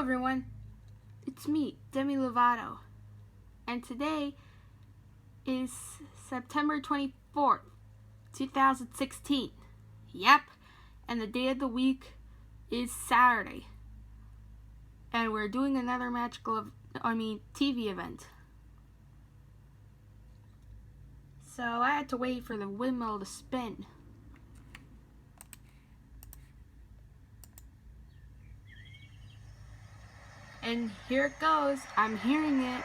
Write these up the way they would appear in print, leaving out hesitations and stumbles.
everyone, it's me, Demi Lovato, and today is September 24th, 2016. Yep, and the day of the week is Saturday, and we're doing another TV event. So I had to wait for the windmill to spin. And here it goes. I'm hearing it.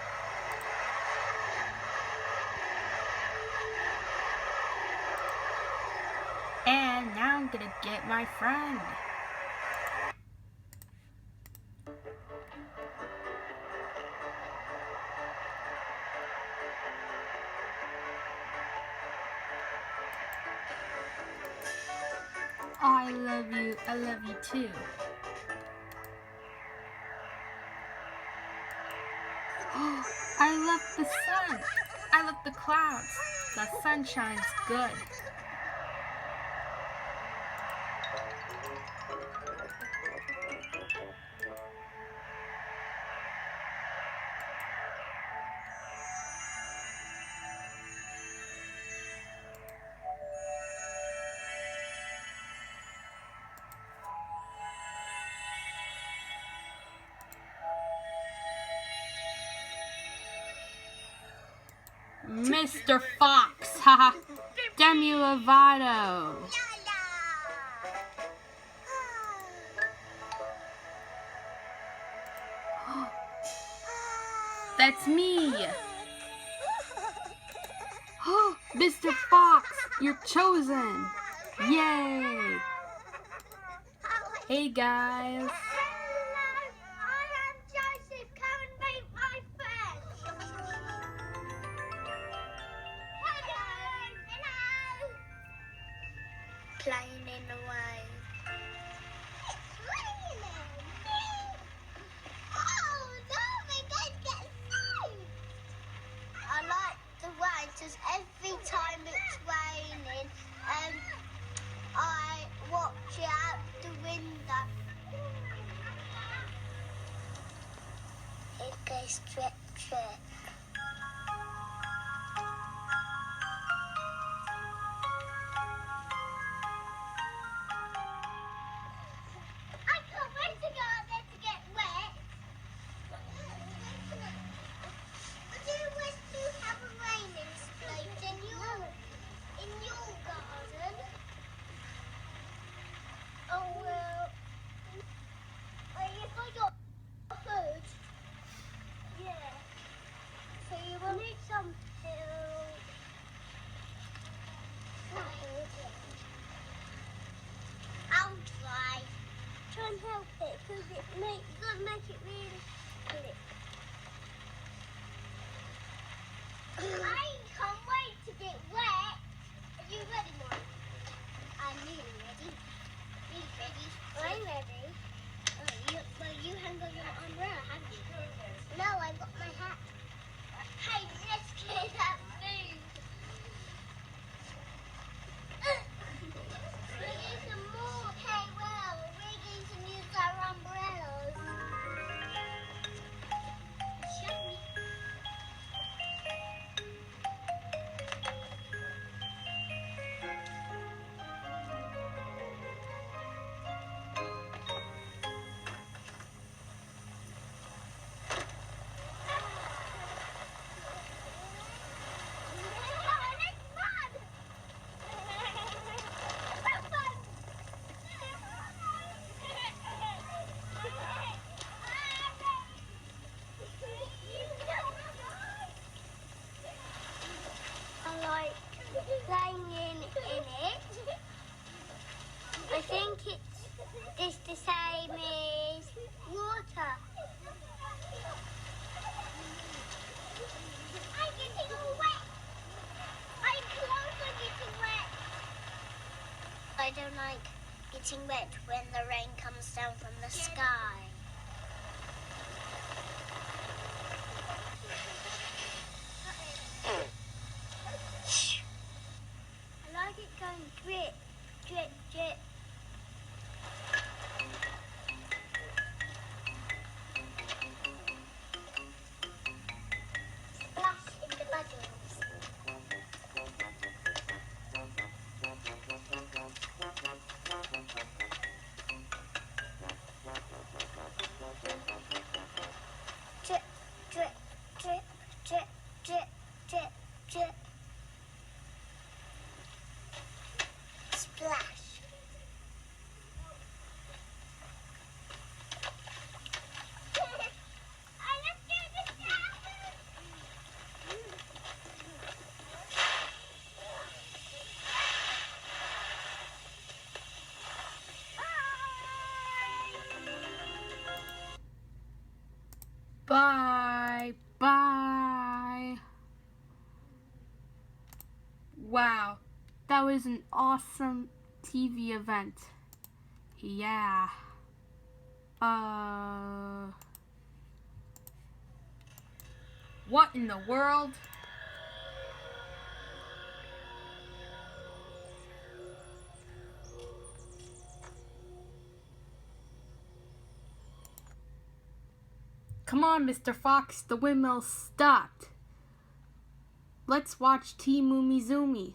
And now I'm gonna get my friend. Oh, I love you. I love you too. Oh, I love the sun. I love the clouds. The sun shines good. Mr. Fox, haha, Demi Lovato. That's me. Oh, Mr. Fox, you're chosen. Yay. Hey guys. Playing in the rain. It's raining. Oh no, we're going to get saved. I like the rain because every time it's raining, I watch it out the window. It goes drip, drip. Try and help it because it doesn't make it really quick. I can't wait to get wet. Are you ready, Mom? I'm nearly ready. You ready? I'm ready. Oh, you hang on your umbrella, haven't you? No, I've got my hat. Hey, let's get that food. We need some more. Okay, well, we're going to use our umbrellas. Show me. Playing in it. I think it's just the same as water. I'm getting all wet. I'm close to getting wet. I don't like getting wet when the rain comes down from the sky. I like it going drip, drip, drip. was an awesome TV event. Yeah. What in the world? Come on, Mr. Fox, the windmill stopped. Let's watch Tea Moomy Zoomy.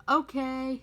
Okay.